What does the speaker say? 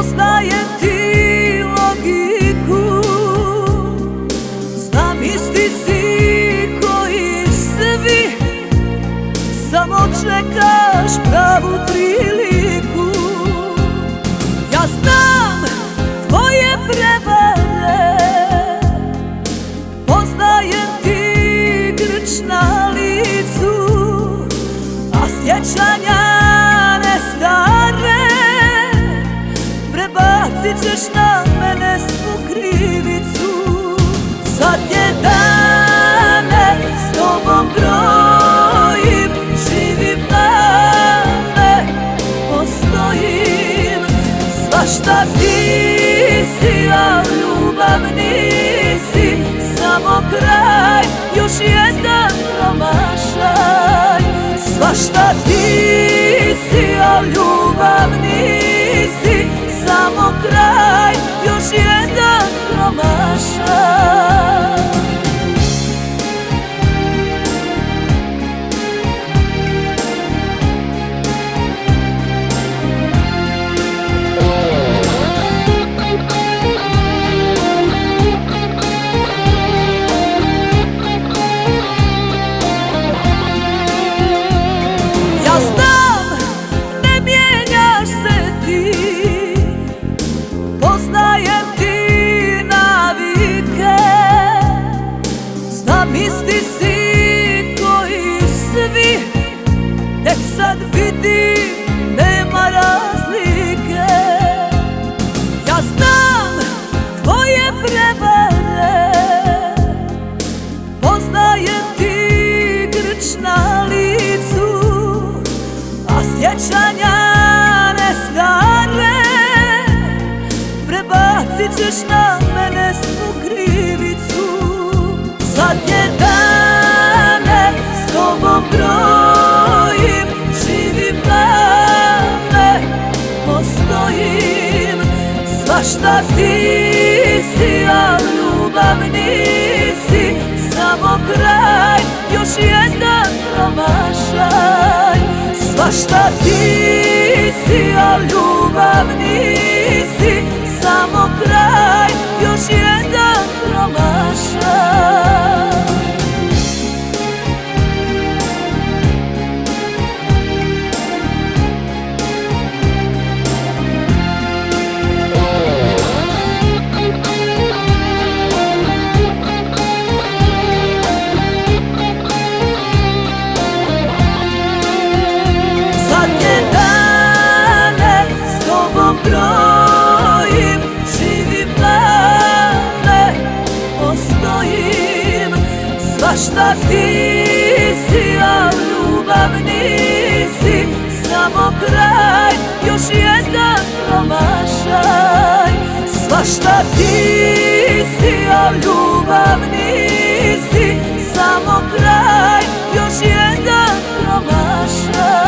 Poznajem ti logiku, znam isti si koji svi, samo čekaš pravu priliku. Ja znam tvoje prevare, poznajem ti grč na licu, a sjećanja ne stare, prebacit ćeš na mene svu krivicu. Zadnje dane s tobom brojim, živim na me, postojim. Svašta ti si, a ljubav nisi, samo kraj, još jedan promašaj. Svašta ti si, a ljubav nisi, samo kraj, još jedan promašaj. Ja znam, ne mijenjaš se ti, poznajem ti navike, znam isti si koji svi, tek sad vidim nema razlike. Ja znam tvoje prevare, poznajem ti grč na licu, a sjećanja ne stare, prebacit ćeš na mene svu krivicu. Zadnje dane s tobom brojim, živim na me, postojim. Svašta ti si, a ljubav nisi, samo kraj, još jedan promašaj. Svašta ti si, a ljubav nisi, samo kraj, još jedan promašaj. Zadnje dane s tobom brojim, živim na me, postojim. Svašta ti si, a ljubav nisi, samo kraj, još jedan promašaj. Svašta ti si, a ljubav nisi, samo kraj, još jedan promašaj.